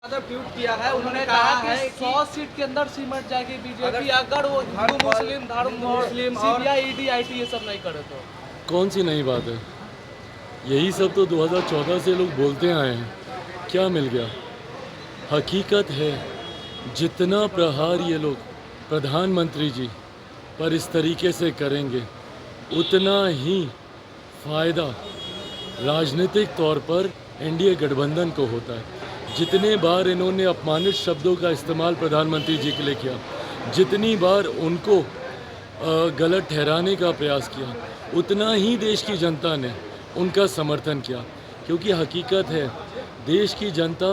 Tweet किया है, उन्होंने कहा है 100 सीट के अंदर सिमट जाएगी बीजेपी अगर वो हिंदू मुस्लिम धर्म मुस्लिम सीबीआई ईडी आईटी ये सब नहीं करे तो। कौन सी नई बात है? यही सब तो 2014 से लोग बोलते आए हैं। क्या मिल गया? हकीकत है जितना प्रहार ये लोग प्रधानमंत्री जी पर इस तरीके से करेंगे उतना ही फ़ायदा राजनीतिक तौर पर एनडीए गठबंधन को होता है। जितने बार इन्होंने अपमानित शब्दों का इस्तेमाल प्रधानमंत्री जी के लिए किया, जितनी बार उनको गलत ठहराने का प्रयास किया, उतना ही देश की जनता ने उनका समर्थन किया। क्योंकि हकीकत है देश की जनता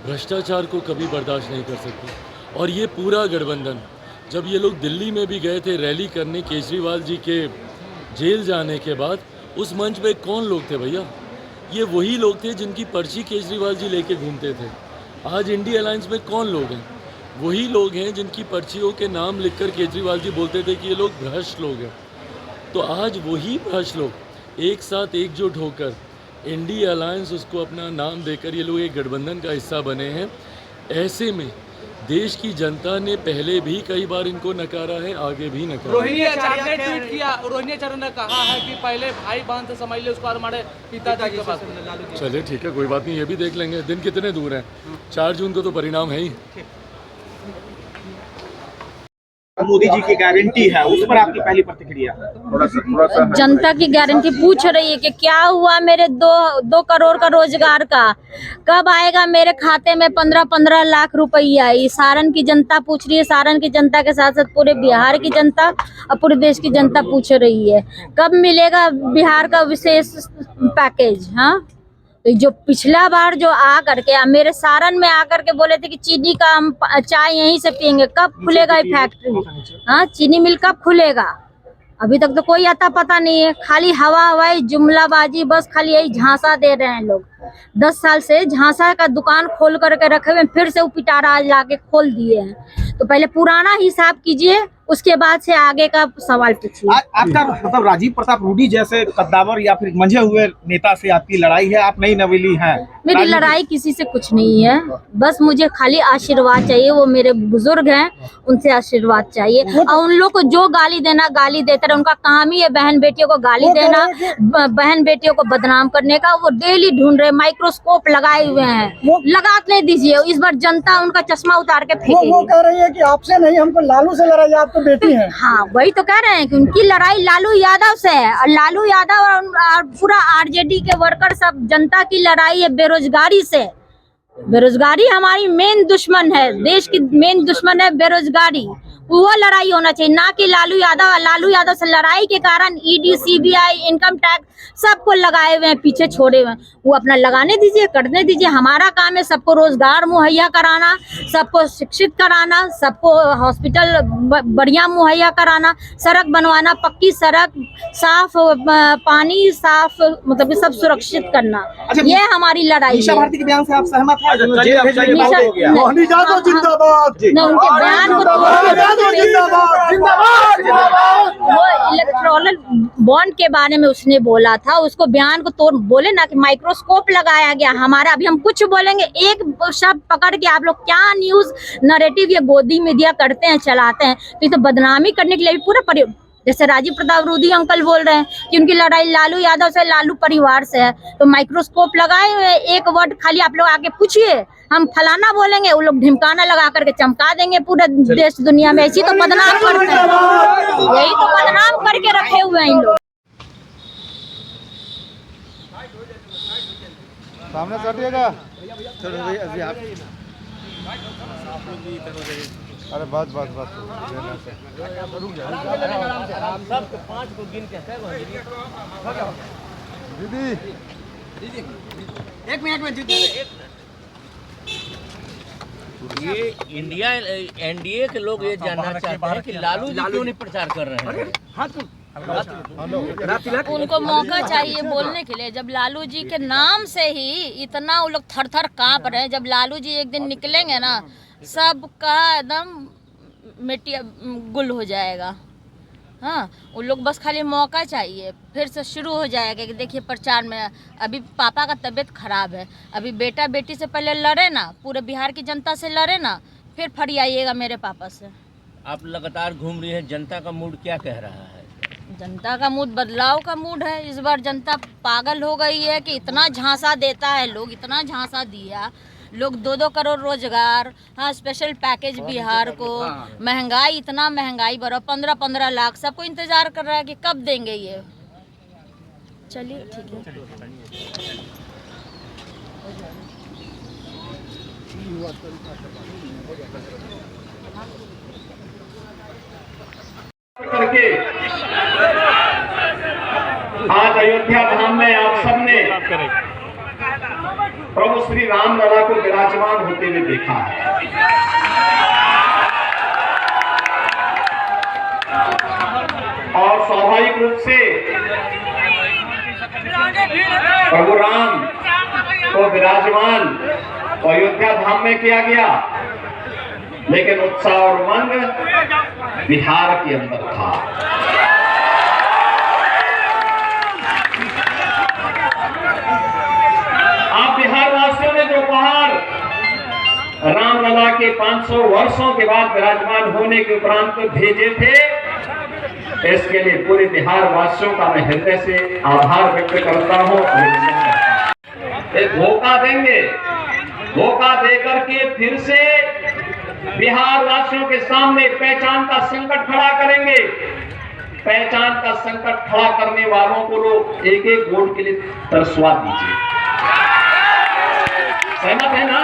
भ्रष्टाचार को कभी बर्दाश्त नहीं कर सकती। और ये पूरा गठबंधन, जब ये लोग दिल्ली में भी गए थे रैली करने केजरीवाल जी के जेल जाने के बाद, उस मंच पे कौन लोग थे भैया? ये वही लोग थे जिनकी पर्ची केजरीवाल जी लेके घूमते थे। आज इंडिया अलायंस में कौन लोग हैं? वही लोग हैं जिनकी पर्चियों के नाम लिखकर केजरीवाल जी बोलते थे कि ये लोग भ्रष्ट लोग हैं। तो आज वही भ्रष्ट लोग एक साथ एकजुट होकर इंडिया अलायंस उसको अपना नाम देकर ये लोग एक गठबंधन का हिस्सा बने हैं। ऐसे में देश की जनता ने पहले भी कई बार इनको नकारा है, आगे भी नकारा। रोहिणी आचार्य ने ट्वीट किया, रोहिणी आचार्य ने कहा है कि पहले भाई बहन से समझ ले उसको और हमारे पिताजी के पास। चलिए ठीक है, कोई बात नहीं, ये भी देख लेंगे। दिन कितने दूर हैं? 4 जून को तो परिणाम है ही। मोदी जी की गारंटी है, उस पर आपकी पहली प्रतिक्रिया? जनता की गारंटी पूछ रही है कि क्या हुआ मेरे 2 करोड़ का रोजगार का, कब आएगा मेरे खाते में 15-15 लाख रुपया। ये सारण की जनता पूछ रही है। सारण की जनता के साथ साथ पूरे बिहार की जनता और पूरे देश की जनता पूछ रही है कब मिलेगा बिहार का विशेष पैकेज। हाँ, तो जो पिछला बार जो आ करके मेरे सारण में आकर के बोले थे कि चीनी का हम चाय यहीं से पियेंगे, कब खुलेगा ये फैक्ट्री? हाँ, चीनी मिल कब खुलेगा? अभी तक तो कोई अता पता नहीं है। खाली हवाई जुमलाबाजी, बस खाली यही झांसा दे रहे हैं लोग। 10 साल से झांसा का दुकान खोल करके रखे हुए, फिर से वो पिटारा आज लाके खोल दिए हैं। तो पहले पुराना हिसाब कीजिए, उसके बाद से आगे का सवाल पूछिए। आपका मतलब राजीव प्रताप रूडी जैसे कद्दावर या फिर मंझे हुए नेता से आपकी लड़ाई है? आप नई नवेली हैं। मेरी लड़ाई किसी से कुछ नहीं है, बस मुझे खाली आशीर्वाद चाहिए। वो मेरे बुजुर्ग हैं, उनसे आशीर्वाद चाहिए। और उन लोग को जो गाली देना गाली देते रहे, उनका काम ही है बहन बेटियों को गाली देना, बहन बेटियों को बदनाम करने का। वो डेली ढूंढ रहे, माइक्रोस्कोप लगाए हुए हैं, लगाने दीजिए। इस बार जनता उनका चश्मा उतार के फेंकेगी। वो कह रही है कि आपसे नहीं, हमको लालू से लड़ाई, आप तो बेटी हैं। हाँ, वही तो कह रहे हैं कि उनकी लड़ाई लालू यादव से है। और लालू यादव और पूरा आरजेडी के वर्कर सब जनता की लड़ाई है बेरोजगारी से। बेरोजगारी हमारी मेन दुश्मन है, देश की मेन दुश्मन है बेरोजगारी। वो लड़ाई होना चाहिए, ना कि लालू यादव। लालू यादव से लड़ाई के कारण ईडी सीबीआई इनकम टैक्स सबको लगाए हुए हैं, पीछे छोड़े हुए हैं। वो अपना लगाने दीजिए, करने दीजिए। हमारा काम है सबको रोजगार मुहैया कराना, सबको शिक्षित कराना, सबको हॉस्पिटल बढ़िया मुहैया कराना, सड़क बनवाना, पक्की सड़क, साफ पानी, साफ मतलब सब सुरक्षित करना। ये हमारी लड़ाई है। भारती के बयान से आप सहमत हैं? उनके बयान वो इलेक्ट्रॉनिक बॉन्ड के बारे में उसने बोला था, उसको बयान को तोड़ बोले ना कि माइक्रोस्कोप लगाया गया हमारा। अभी हम कुछ बोलेंगे, एक शब्द पकड़ के आप लोग क्या न्यूज नैरेटिव ये गोदी मीडिया करते हैं, चलाते हैं। तो ये तो बदनामी करने के लिए पूरा जैसे राजीव प्रताप रूडी अंकल बोल रहे हैं कि उनकी लड़ाई लालू यादव से, लालू परिवार से है। तो माइक्रोस्कोप लगाए हुए, एक वर्ड खाली आप लोग आके पूछिए, हम फलाना बोलेंगे, वो लोग ढिमकाना लगा करके चमका देंगे पूरे देश दुनिया में। ऐसी तो बदनाम करते हैं, यही तो बदनाम करके रखे हुए हैं इन लोग। सामने कटिएगा। अरे बस दीदी एक मिनट में जीत। ये इंडिया एनडीए के लोग ये जानना चाहते हैं कि लालू जी क्यों नहीं प्रचार कर रहे हैं। उनको मौका चाहिए बोलने के लिए। जब लालू जी के नाम से ही इतना वो लोग थर थर कांप रहे हैं, जब लालू जी एक दिन निकलेंगे ना, सबका एकदम मिट्टी गुल हो जाएगा। हाँ, उन लोग बस खाली मौका चाहिए, फिर से शुरू हो जाएगा कि देखिए प्रचार में। अभी पापा का तबीयत खराब है, अभी बेटा बेटी से पहले लड़े ना, पूरे बिहार की जनता से लड़े ना, फिर फरियाइएगा मेरे पापा से। आप लगातार घूम रही हैं, जनता का मूड क्या कह रहा है? जनता का मूड बदलाव का मूड है। इस बार जनता पागल हो गई है कि इतना झांसा देता है लोग, इतना झांसा दिया लोग, 2-2 करोड़ रोजगार, हाँ स्पेशल पैकेज बिहार को, महंगाई, इतना महंगाई बढ़ा, 15-15 लाख, सबको इंतजार कर रहा है कि कब देंगे ये। चलिए ठीक है। करके आज अयोध्या धाम में आप सबने प्रभु श्री राम लला को विराजमान होते हुए देखा है। और स्वाभाविक रूप से प्रभु राम को विराजमान अयोध्या धाम में किया गया, लेकिन उत्साह और उमंग बिहार के अंदर था। आप बिहार वासियों ने जो उपहार रामलला के 500 वर्षों के बाद विराजमान होने के उपरांत भेजे थे, इसके लिए पूरे बिहार वासियों का मैं हृदय से आभार व्यक्त करता हूं। एक धोखा देंगे, धोखा देकर के फिर से बिहार वासियों के सामने पहचान का संकट खड़ा करेंगे। पहचान का संकट खड़ा करने वालों को लोग एक एक वोट के लिए तरसवा दीजिए। सहमत है ना?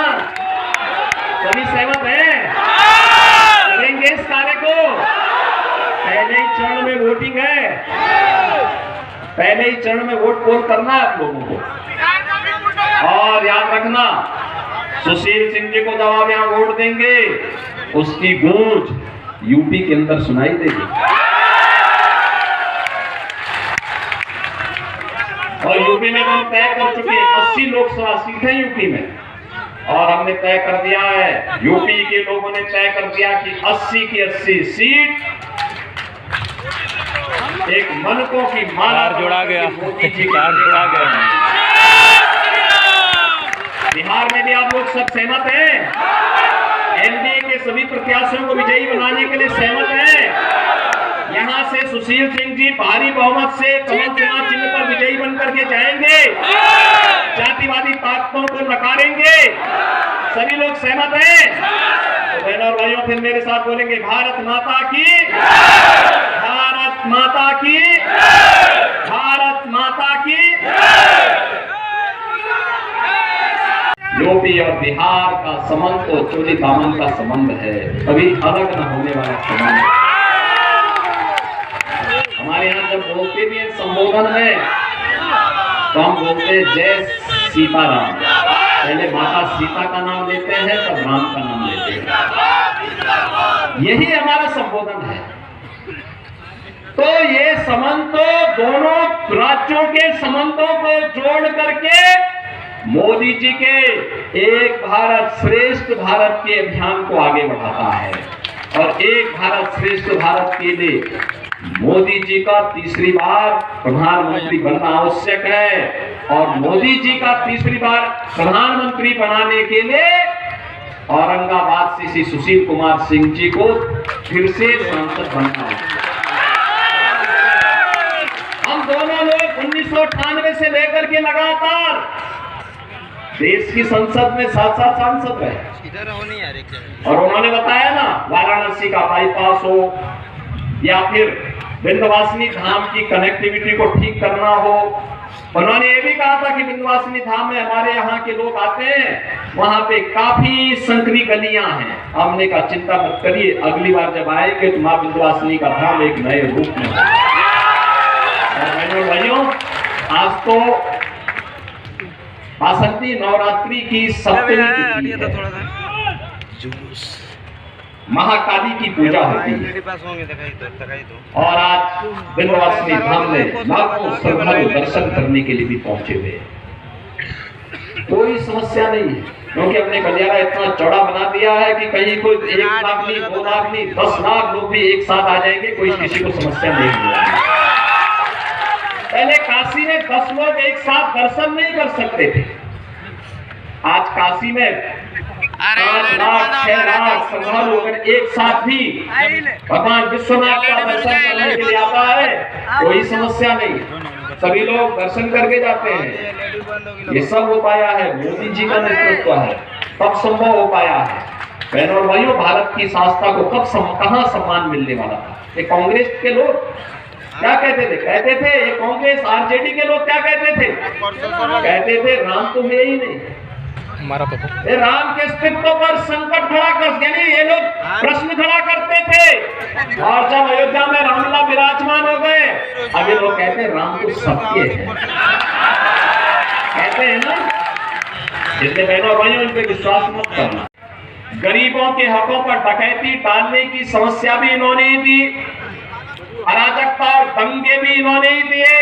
सभी सहमत हैं? करेंगे इस कार्य को। पहले ही चरण में वोटिंग है, पहले ही चरण में वोट पोल करना है आप लोगों को। और याद रखना, सुशील सिंह जी को जब आप यहाँ वोट देंगे, उसकी गूंज यूपी के अंदर सुनाई देगी। और यूपी में हम तय कर चुके हैं 80 लोकसभा सीटें यूपी में, और हमने तय कर दिया है, यूपी के लोगों ने तय कर दिया कि 80 की 80 सीट एक मनकों की माला जोड़ा गया, जोड़ा गया। बिहार में भी आप लोग सब सहमत हैं? एनडीए के सभी प्रत्याशियों को विजयी बनाने के लिए सहमत हैं? यहाँ से सुशील सिंह जी भारी बहुमत से कमल चुनाव चिन्ह पर विजयी बनकर के जाएंगे, जातिवादी ताकतों को नकारेंगे। सभी लोग सहमत हैं? तो बहनों और भाइयों, फिर मेरे साथ बोलेंगे, भारत माता की, भारत माता की, भारत माता की। यूपी और बिहार का संबंध तो चोली दामन का संबंध है, कभी अलग न होने वाला संबंध। हमारे यहाँ जब बोलते भी हैं संबोधन में, तो हम बोलते हैं जय सीताराम। पहले माता सीता का नाम लेते हैं, तब राम का नाम लेते हैं। यही हमारा संबोधन है। तो ये संबंध तो दोनों राज्यों के संबंधों को जोड़ करके मोदी जी के एक भारत श्रेष्ठ भारत के अभियान को आगे बढ़ाता है। और एक भारत श्रेष्ठ भारत के लिए मोदी जी का तीसरी बार प्रधानमंत्री बनना आवश्यक है। और मोदी जी का तीसरी बार प्रधानमंत्री बनाने के लिए औरंगाबाद से श्री सुशील कुमार सिंह जी को फिर से सांसद बनना है। हम दोनों लोग 1998 से लेकर के लगातार देश की संसद में 7 सांसद रहे। और उन्होंने बताया ना, वाराणसी का बाईपास हो या फिर विंध्यवासिनी धाम की कनेक्टिविटी को ठीक करना हो। उन्होंने ये भी कहा था कि विंध्यवासिनी धाम में हमारे यहाँ के लोग आते हैं, वहां पे काफी संकरी गलियां हैं। हमने कहा चिंता मत करिए, अगली बार जब आएंगे तो मां विंध्यवासिनी का धाम एक नए रूप में। और भाइयों, आज तो बासंती नवरात्रि की सप्तमी तिथि है, महाकाली की पूजा होती है। और आज विंध्यवासिनी धाम में लाखों श्रद्धालु दर्शन करने के लिए भी पहुंचे हुए हैं। कोई समस्या नहीं है। क्योंकि हमने गलियारा इतना चौड़ा बना दिया है कि कहीं कोई 1 लाख नहीं, 2 लाख नहीं, 10 लाख लोग भी एक साथ आ जाएंगे, कोई किसी को समस्या नहीं होगी। पहले काशी में 10 लोग एक साथ दर्शन नहीं कर सकते थे। आज काशी में 5 लाख 6 लाख श्रद्धालु अगर एक साथ भी भगवान विश्वनाथ का दर्शन करने के लिए आता है, कोई समस्या नहीं, सभी लोग दर्शन करके जाते हैं। ये सब हो पाया है, मोदी जी का नेतृत्व है, तब संभव हो पाया है। बहनों और भाइयों, भारत की शासकता को कब कहां सम्मान मिलने वाला था? ये कांग्रेस के लोग क्या कहते थे? कहते थे ये कांग्रेस आरजेडी के लोग क्या कहते थे? कहते थे राम तो है ही नहीं, ये राम के अस्तित्व पर संकट खड़ा कर, यानी ये लोग प्रश्न खड़ा करते थे। और जब अयोध्या में रामलला विराजमान हो गए, अब ये लोग कहते हैं राम तो सबके है, कहते हैं ना। इसलिए बहनों भाइयों, इन पे विश्वास मत करना। गरीबों के हकों पर डकैती डालने की समस्या भी इन्होंने ही दी, अराजकता और दंगे भी इन्होंने ही दिए,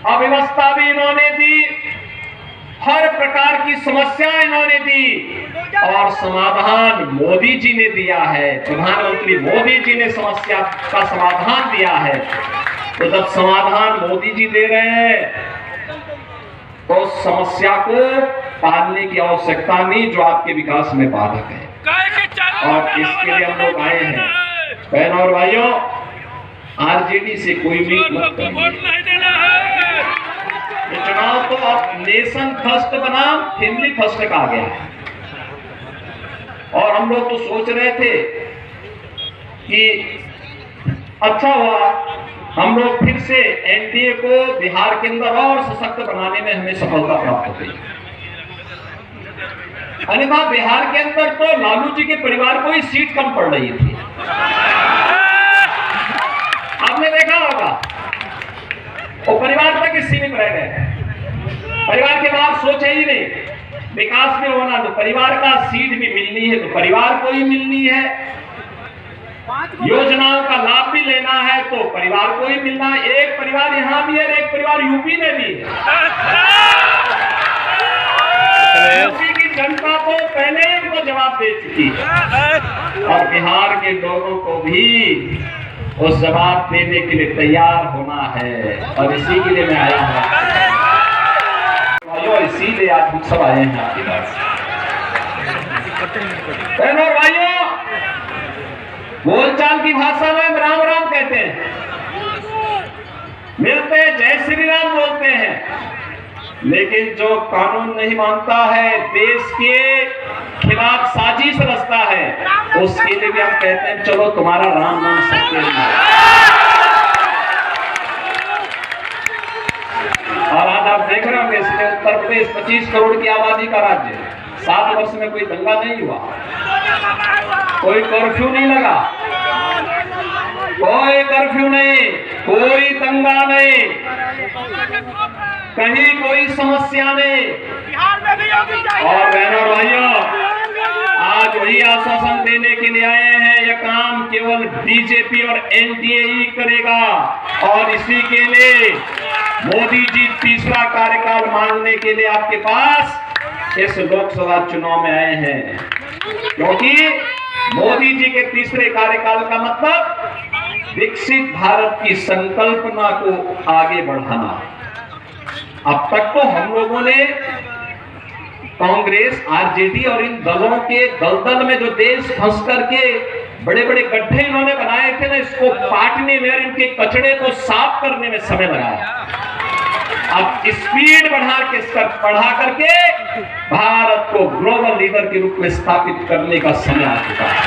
अव्यवस्था भी इन्होंने दी, हर प्रकार की समस्या इन्होंने दी, और समाधान मोदी जी ने दिया है। प्रधानमंत्री मोदी जी ने समस्या का समाधान दिया है। तो जब समाधान मोदी जी दे रहे हैं, तो समस्या को पालने की आवश्यकता नहीं जो आपके विकास में बाधक है। और इसके लिए हम लोग आए हैं। बहनों और भाइयों, आरजेडी से कोई भी मत करिए। चुनाव तो अब नेशन फर्स्ट बनाम फैमिली फर्स्ट का आ गया है। और हम लोग तो सोच रहे थे कि अच्छा हुआ हम लोग फिर से एनडीए को बिहार के अंदर और सशक्त बनाने में हमें सफलता प्राप्त हो गई। अन्यथा बिहार के अंदर तो लालू जी के परिवार को ही सीट कम पड़ रही थी, आपने देखा होगा। वो परिवार तक सीमित रह गए, परिवार के बाहर सोचे ही नहीं। विकास में होना तो परिवार का सीट भी मिलनी है, तो परिवार को ही मिलनी है। योजनाओं का लाभ भी लेना है तो परिवार को ही मिलना है। एक परिवार यहाँ भी है, एक परिवार यूपी में भी है। यूपी की जनता को पहले ही उनको जवाब दे चुकी है, और बिहार के लोगों को भी उस जवाब देने के लिए तैयार होना है। और इसी के लिए मैं आया हूँ, इसीलिए आज हम सब आए हैं आपके पास। बहनों और भाइयों, बोलचाल की भाषा में राम राम कहते हैं, मिलते जय श्री राम बोलते हैं, लेकिन जो कानून नहीं मानता है, देश के खिलाफ साजिश रचता है, उसके लिए भी हम कहते हैं चलो तुम्हारा राम नाम सत्य है। और आज आप देख रहे होंगे, इसलिए उत्तर प्रदेश 25 करोड़ की आबादी का राज्य, 7 वर्ष में कोई दंगा नहीं हुआ, कोई कर्फ्यू नहीं लगा, कोई कर्फ्यू नहीं, कोई दंगा नहीं, कहीं कोई समस्या नहीं। और बहनों और भाइयों, आज वही आश्वासन देने के लिए आए हैं, यह काम केवल बीजेपी और एनडीए ही करेगा। और इसी के लिए मोदी जी तीसरा कार्यकाल मांगने के लिए आपके पास इस लोकसभा चुनाव में आए हैं, क्योंकि मोदी जी के तीसरे कार्यकाल का मतलब विकसित भारत की संकल्पना को आगे बढ़ाना। अब तक तो हम लोगों ने कांग्रेस, आरजेडी और इन दलों के दलदल में जो देश फंस करके बड़े बड़े गड्ढे इन्होंने बनाए थे ना, इसको पाटने में और इनके कचड़े को साफ करने में समय लगाया। अब स्पीड बढ़ा करके भारत को ग्लोबल लीडर के रूप में स्थापित करने का समय आ चुका है।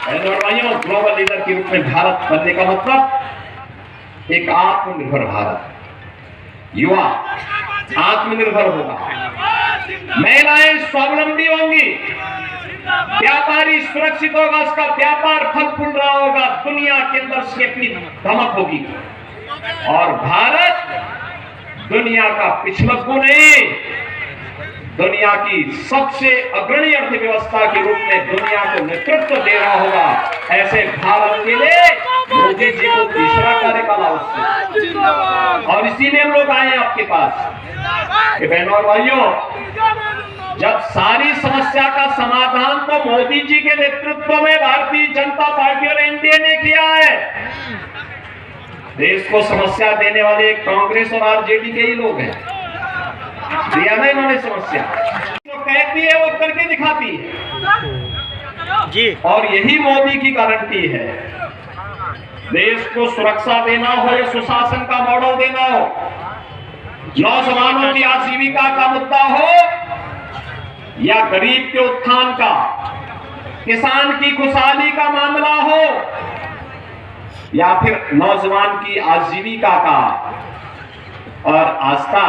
और भाइयों, ग्लोबल लीडर के रूप में भारत बनने का मतलब एक आत्मनिर्भर भारत, युवा आत्मनिर्भर होगा, महिलाएं स्वावलंबी होंगी, व्यापारी सुरक्षित होगा, उसका व्यापार फल फूल रहा होगा, दुनिया के अंदर उसकी अपनी धमक होगी। और भारत दुनिया का पिछलग्गू नहीं, दुनिया की सबसे अग्रणी अर्थव्यवस्था के रूप में दुनिया को नेतृत्व दे रहा होगा। ऐसे भारत के लिए मोदी जी को तीसरा कार्यकाल आवश्यक, और इसीलिए हम लोग आए हैं आपके पास कि बहनों और भाइयों, जब सारी समस्या का समाधान तो मोदी जी के नेतृत्व में भारतीय जनता पार्टी और एनडीए ने किया है। देश को समस्या देने वाले कांग्रेस और आरजेडी के ही लोग हैं। दिया ना इन्होंने समस्या, जो कहती है वो करके दिखाती है जी। और यही मोदी की गारंटी है। देश को सुरक्षा देना हो या सुशासन का मॉडल देना हो, नौजवानों की आजीविका का मुद्दा हो या गरीब के उत्थान का, किसान की खुशहाली का मामला हो या फिर नौजवान की आजीविका का और आस्था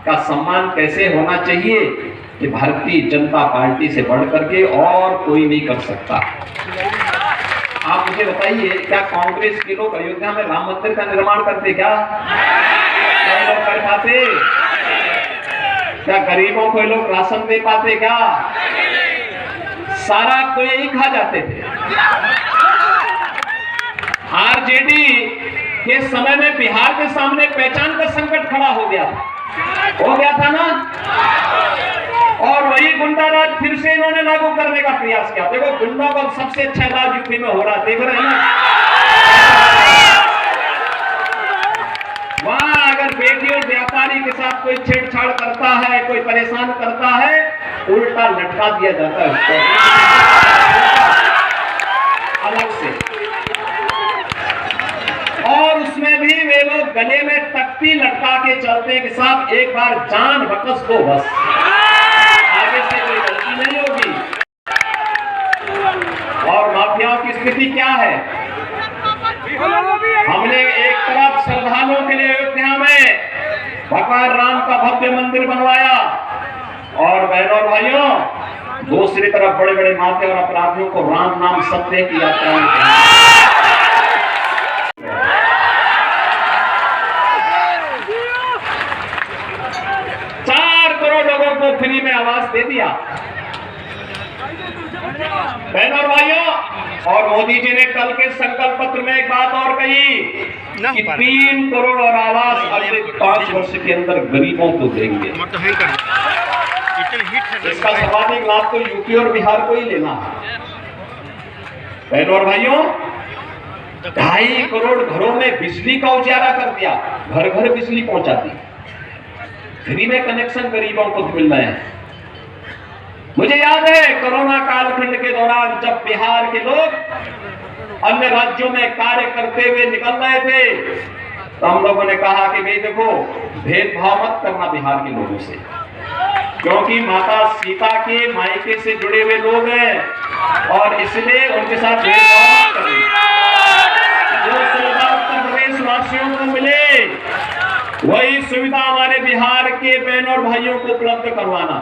का सम्मान कैसे होना चाहिए, कि भारतीय जनता पार्टी से बढ़कर के और कोई नहीं कर सकता। आप मुझे बताइए, क्या कांग्रेस के लोग अयोध्या में राम मंदिर का निर्माण करते? क्या लोग कर पाते? क्या गरीबों को लोग राशन दे पाते? क्या सारा तो यही खा जाते थे। आरजेडी के समय में बिहार के सामने पहचान का संकट खड़ा हो गया था ना, और वही गुंडाराज फिर से इन्होंने लागू करने का प्रयास किया। देखो, गुंडों का सबसे अच्छा इलाज यूपी में हो रहा है, देख रहे हैं ना। वहां अगर बेटी और व्यापारी के साथ कोई छेड़छाड़ करता है, कोई परेशान करता है, उल्टा लटका दिया जाता है उसको अलग से। और उसमें भी वे लोग गले में तख्ती लटका के चलते के साथ एक बार जान बकस दो बस, आगे से कोई गलती नहीं होगी। और माफियाओं की स्थिति क्या है? हमने एक तरफ श्रद्धालुओं के लिए अयोध्या में भगवान राम का भव्य मंदिर बनवाया, और बहनों और भाइयों, दूसरी तरफ बड़े बड़े माफिया और अपराधियों को राम नाम सत्य की यात्रा में 4 करोड़ लोगों को फ्री में आवास दे दिया। बहनों और भाइयों, और मोदी जी ने कल के संकल्प पत्र में एक बात और कही कि 3 करोड़ और आवास अगले 5 वर्ष के अंदर गरीबों को देंगे। इसका सर्वाधिक लाभ तो यूपी और बिहार को ही लेना है। बहनों और भाइयों, 2.5 करोड़ घरों में बिजली का उजाला कर दिया, घर घर बिजली पहुंचा दी, फ्री में कनेक्शन गरीबों को मिल रहे हैं। मुझे याद है कोरोना कालखंड के दौरान जब बिहार के लोग अन्य राज्यों में कार्य करते हुए निकल रहे थे, तो हम लोगों ने कहा कि भाई देखो, भेदभाव मत करना बिहार के लोगों से, क्योंकि माता सीता के मायके से जुड़े हुए लोग हैं और इसलिए उनके साथ भेदभाव मत करें। जो सुविधा उत्तर प्रदेश वासियों को मिले, वही सुविधा हमारे बिहार के बहनों और भाइयों को उपलब्ध करवाना।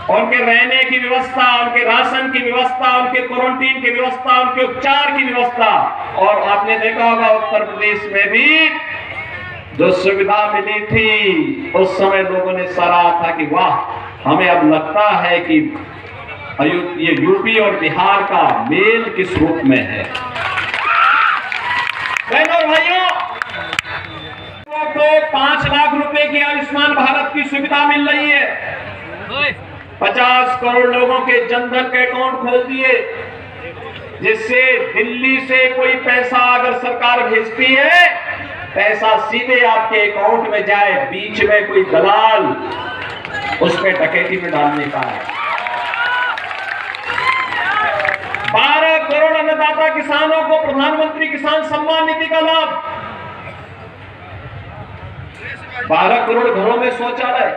उनके रहने की व्यवस्था, उनके राशन की व्यवस्था, उनके क्वारंटीन की व्यवस्था, उनके उपचार की व्यवस्था। और आपने देखा होगा उत्तर प्रदेश में भी जो सुविधा मिली थी, उस समय लोगों ने सराहा था कि वाह, हमें अब लगता है कि ये यूपी और बिहार का मेल किस रूप में है। बहनों और भाइयों, को 5 लाख रुपए की आयुष्मान भारत की सुविधा मिल रही है। 50 करोड़ लोगों के जनधन के अकाउंट खोल दिए, जिससे दिल्ली से कोई पैसा अगर सरकार भेजती है, पैसा सीधे आपके अकाउंट में जाए, बीच में कोई दलाल उसमें डकैती में डालने का है। 12 करोड़ अन्नदाता किसानों को प्रधानमंत्री किसान सम्मान निधि का लाभ। 12 करोड़ घरों में शौचालय।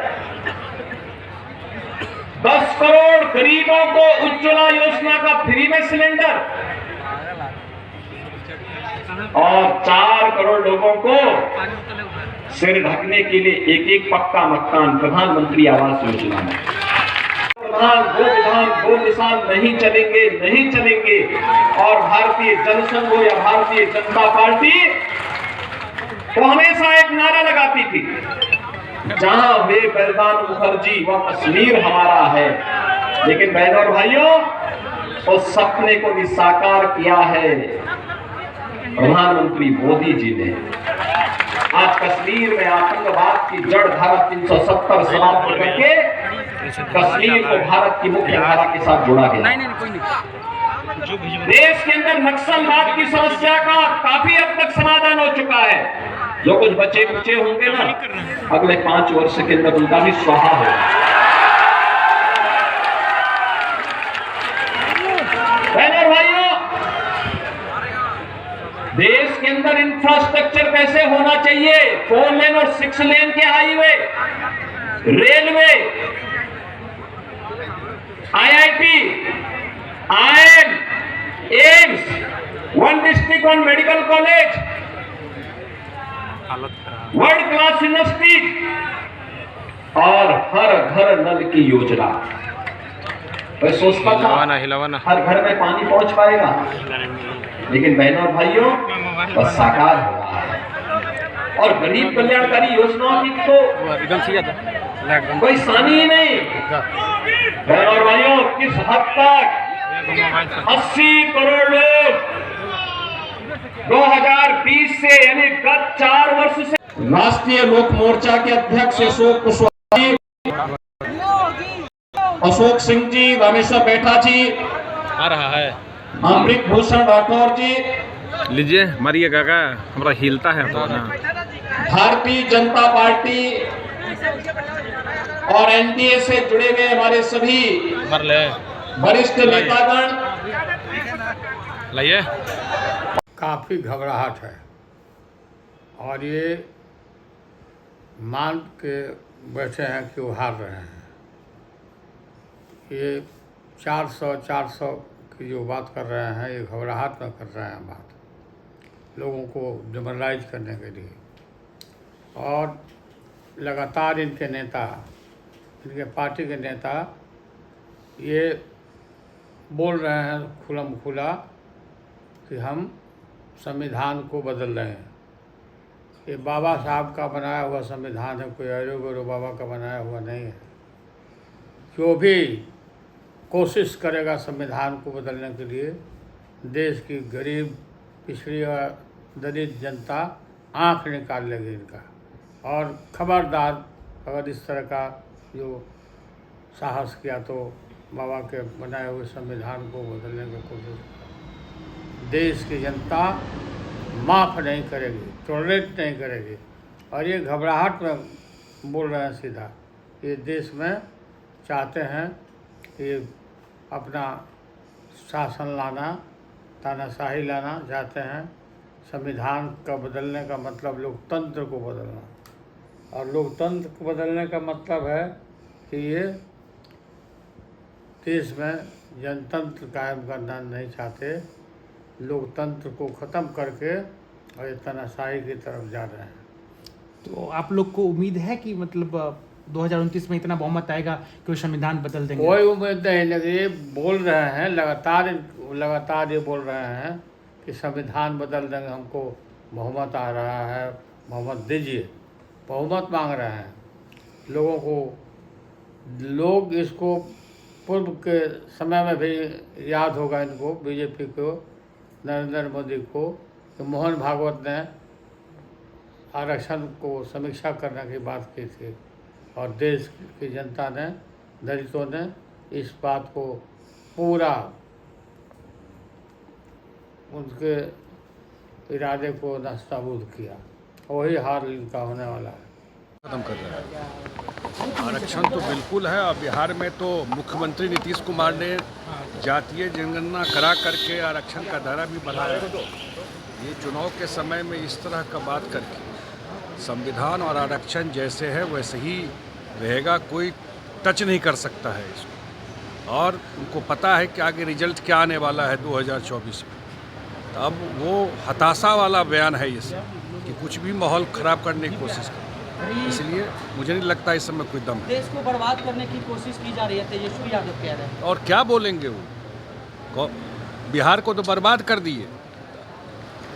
10 करोड़ गरीबों को उज्ज्वला योजना का फ्री में सिलेंडर, और 4 करोड़ लोगों को सिर ढकने के लिए एक पक्का मकान प्रधानमंत्री आवास योजना में। दो निशान नहीं चलेंगे, नहीं चलेंगे। और भारतीय जनसंघ हो या भारतीय जनता पार्टी, वो हमेशा एक नारा लगाती थी, जहां वे बलिदान मुखर्जी, वह कश्मीर हमारा है। लेकिन बहनों और भाइयों, उस सपने को भी साकार किया है प्रधानमंत्री मोदी जी ने। आज कश्मीर में आतंकवाद की जड़ धारा 370 समाप्त करके कश्मीर को भारत की मुख्य धारा के साथ जोड़ा गया। देश के अंदर नक्सलवाद की समस्या का काफी हद तक समाधान हो चुका है। जो कुछ बच्चे कुचे होंगे ना, अगले 5 वर्ष के अंदर उनका भी स्वाहा होगा। बहनों भाइयों, देश के अंदर इंफ्रास्ट्रक्चर कैसे होना चाहिए, 4 लेन और 6 लेन के highway, railway, IIT, IIM, AIIMS, 1 district 1 medical college, world class university और हर घर नल की योजना। मैं सोचता था हर घर में पानी पहुंच पाएगा, लेकिन बहनों और भाइयों बस साकार हो रहा है। और गरीब कल्याणकारी योजनाओं की तो कोई सानी ही नहीं। बहनों और भाइयों, किस हद तक 80 करोड़ लोग 2020 से यानी गत 4 वर्ष से राष्ट्रीय लोक मोर्चा के अध्यक्ष अशोक कुशवाहा जी, अशोक सिंह जी, रामेश्वर बैठा जी, आ रहा है अमृत भूषण राठौर जी, लीजिए मारिएगा का हमारा हिलता है तो ना। भारतीय जनता पार्टी और एनडीए से जुड़े हुए हमारे सभी मर ले वरिष्ठ नेतागण, लाइए। काफ़ी घबराहट है और ये मान के बैठे हैं कि वो हार रहे हैं। ये 400 की जो बात कर रहे हैं, ये घबराहट में कर रहे हैं बात, लोगों को डिमोरलाइज करने के लिए। और लगातार इनके नेता, इनके पार्टी के नेता ये बोल रहे हैं खुलम खुला कि हम संविधान को बदल रहे हैं। ये बाबा साहब का बनाया हुआ संविधान है, कोई अरो गरो बाबा का बनाया हुआ नहीं है। जो भी कोशिश करेगा संविधान को बदलने के लिए, देश की गरीब पिछड़ी और दलित जनता आंख निकाल लेगी इनका। और खबरदार अगर इस तरह का जो साहस किया तो बाबा के बनाए हुए संविधान को बदलने की कोशिश, देश की जनता माफ़ नहीं करेगी, टॉलरेट नहीं करेगी। और ये घबराहट में बोल रहे हैं सीधा, ये देश में चाहते हैं कि अपना शासन लाना, तानाशाही लाना चाहते हैं। संविधान का बदलने का मतलब लोकतंत्र को बदलना, और लोकतंत्र को बदलने का मतलब है कि ये देश में जनतंत्र कायम करना नहीं चाहते, लोकतंत्र को ख़त्म करके और ये तानाशाही की तरफ जा रहे हैं। तो आप लोग को उम्मीद है कि मतलब 2029 में इतना बहुमत आएगा कि वो संविधान बदल देंगे? कोई उम्मीद नहीं, लेकिन ये बोल रहे हैं लगातार ये बोल रहे हैं कि संविधान बदल देंगे, हमको बहुमत आ रहा है, बहुमत दीजिए, बहुमत मांग रहे हैं लोगों को। लोग इसको पूर्व के समय में भी याद होगा इनको, बीजेपी को, नरेंद्र मोदी को, कि मोहन भागवत ने आरक्षण को समीक्षा करने की बात की थी, और देश की जनता ने, दलितों ने इस बात को पूरा उनके इरादे को नस्ताबूद किया। वही हाल इनका होने वाला है। खत्म कर रहा है। आरक्षण तो बिल्कुल है, और बिहार में तो मुख्यमंत्री नीतीश कुमार ने जातीय जनगणना करा करके आरक्षण का दायरा भी बढ़ाया। ये चुनाव के समय में इस तरह का बात करके संविधान और आरक्षण जैसे है वैसे ही रहेगा, कोई टच नहीं कर सकता है इसको। और उनको पता है कि आगे रिजल्ट क्या आने वाला है 2024 में। तो अब वो हताशा वाला बयान है ये कि कुछ भी माहौल ख़राब करने की कोशिश कर, इसलिए मुझे नहीं लगता इस समय कोई दम है। देश को बर्बाद करने की कोशिश की जा रही है, तेजस्वी यादव कह रहे हैं। और क्या बोलेंगे वो? बिहार को तो बर्बाद कर दिए,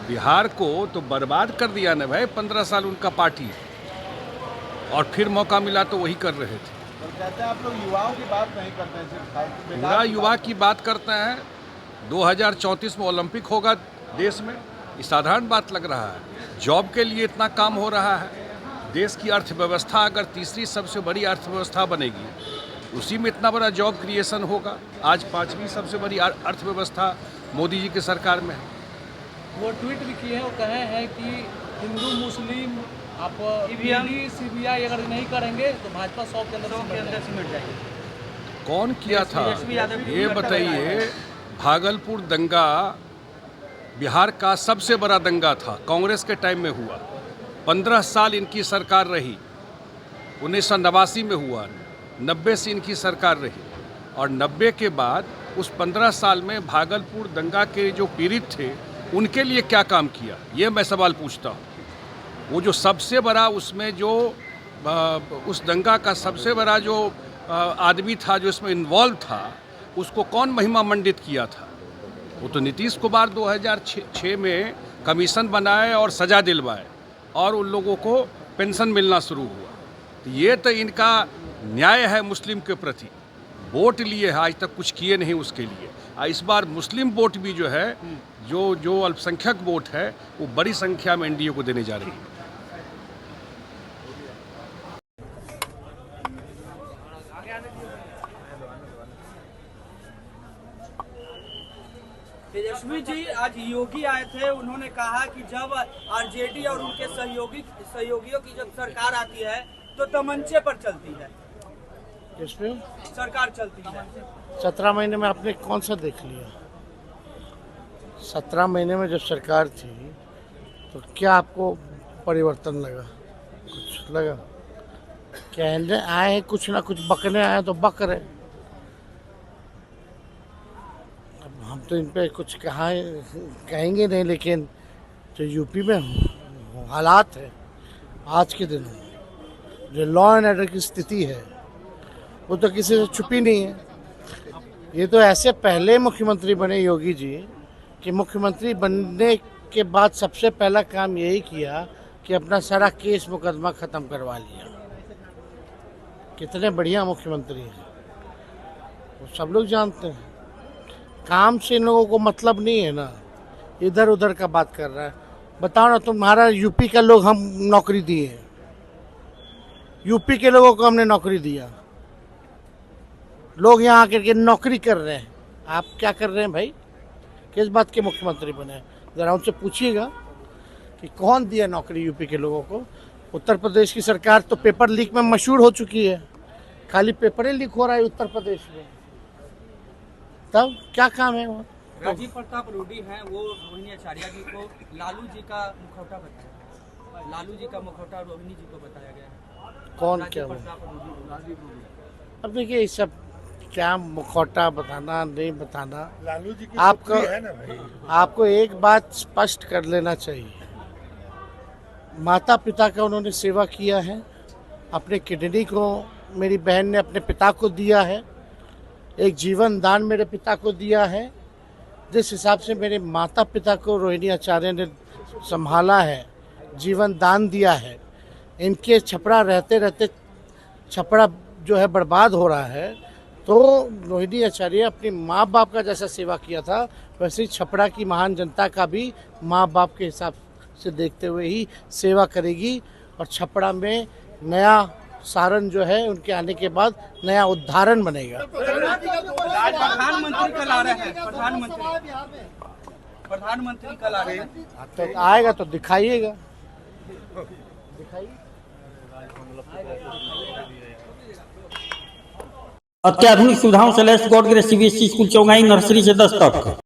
बिहार को तो बर्बाद कर दिया ना भाई। 15 साल उनका पार्टी, और फिर मौका मिला तो वही कर रहे थे। कहते हैं आप लोग युवाओं की बात नहीं करते हैं, सिर्फ पूरा युवा की बात करते हैं। 2034 में ओलंपिक होगा देश में, ये साधारण बात लग रहा है। जॉब के लिए इतना काम हो रहा है। देश की अर्थव्यवस्था अगर तीसरी सबसे बड़ी अर्थव्यवस्था बनेगी उसी में इतना बड़ा जॉब क्रिएशन होगा। आज 5वीं सबसे बड़ी अर्थव्यवस्था मोदी जी की सरकार में है। वो ट्वीट भी किए हैं, वो कहे हैं कि हिंदू मुस्लिम आप ईडी सीबीआई अगर नहीं करेंगे तो भाजपा 100 के अंदर सिमट जाएगी। कौन किया था ये बताइए। भागलपुर दंगा बिहार का सबसे बड़ा दंगा था, कांग्रेस के टाइम में हुआ। 15 साल इनकी सरकार रही, 1989 में हुआ, 90 से इनकी सरकार रही, और 90 के बाद उस 15 साल में भागलपुर दंगा के जो पीड़ित थे उनके लिए क्या काम किया, ये मैं सवाल पूछता हूँ। वो जो सबसे बड़ा उसमें जो उस दंगा का सबसे बड़ा जो आदमी था जो इसमें इन्वॉल्व था, उसको कौन महिमा मंडित किया था? वो तो नीतीश कुमार 2006 में कमीशन बनाए और सज़ा दिलवाए और उन लोगों को पेंशन मिलना शुरू हुआ। तो ये तो इनका न्याय है मुस्लिम के प्रति। वोट लिए है, आज तक कुछ किए नहीं उसके लिए। इस बार मुस्लिम वोट भी जो है, जो अल्पसंख्यक वोट है, वो बड़ी संख्या में एनडीए को देने जा रही है। तेजस्वी जी आज योगी आए थे, उन्होंने कहा कि जब आरजेडी और उनके सहयोगियों की जब सरकार आती है तो तमंचे पर चलती है। इसमें सरकार चलती है। 17 महीने में आपने कौन सा देख लिया? 17 महीने में जब सरकार थी तो क्या आपको परिवर्तन लगा? कुछ लगा? कहने आए हैं कुछ ना कुछ, बकने आए तो बक रहे। अब हम तो इन पे कुछ कहेंगे नहीं, लेकिन जो यूपी में हालात है आज के दिनों में, जो लॉ एंड ऑर्डर की स्थिति है, वो तो किसी से छुपी नहीं है। ये तो ऐसे पहले मुख्यमंत्री बने योगी जी कि मुख्यमंत्री बनने के बाद सबसे पहला काम यही किया कि अपना सारा केस मुकदमा ख़त्म करवा लिया। कितने बढ़िया मुख्यमंत्री हैं, वो सब लोग जानते हैं। काम से इन लोगों को मतलब नहीं है ना, इधर उधर का बात कर रहा है। बताओ ना, तुम्हारा यूपी का लोग हम नौकरी दिए, यूपी के लोगों को हमने नौकरी दिया, लोग यहाँ आकर के नौकरी कर रहे हैं। आप क्या कर रहे हैं भाई? किस बात के मुख्यमंत्री बने? ज़रा उनसे पूछिएगा कि कौन दिया नौकरी यूपी के लोगों को। उत्तर प्रदेश की सरकार तो पेपर लीक में मशहूर हो चुकी है, खाली पेपर ही लीक हो रहा है उत्तर प्रदेश में। तब क्या काम है वो? राजीव प्रताप रूडी हैं, वो रोहिणी आचार्य जी को लालू जी का मुखौटा बताया। लालू जी का मुखौटा रोहिणी जी को बताया गया है। कौन क्या वो? अब देखिए, ये सब क्या मुखौटा बताना नहीं बताना, लालू जी की आपको है ना भाई। आपको एक बात स्पष्ट कर लेना चाहिए, माता पिता का उन्होंने सेवा किया है। अपने किडनी को मेरी बहन ने अपने पिता को दिया है, एक जीवन दान मेरे पिता को दिया है। जिस हिसाब से मेरे माता पिता को रोहिणी आचार्य ने संभाला है, जीवन दान दिया है, इनके छपरा रहते रहते छपरा जो है बर्बाद हो रहा है, तो रोहिणी आचार्य अपनी माँ बाप का जैसा सेवा किया था, वैसे ही छपरा की महान जनता का भी माँ बाप के हिसाब से देखते हुए ही सेवा करेगी। और छपरा में नया सारण जो है उनके आने के बाद नया उद्धारण बनेगा। प्रधानमंत्री कल आ रहे हैं, प्रधानमंत्री कल आ रहे हैं। तो आएगा तो दिखाइएगा। अत्याधुनिक सुविधाओं से लैस God Grace CBSE school Chaugai nursery से 10 तक।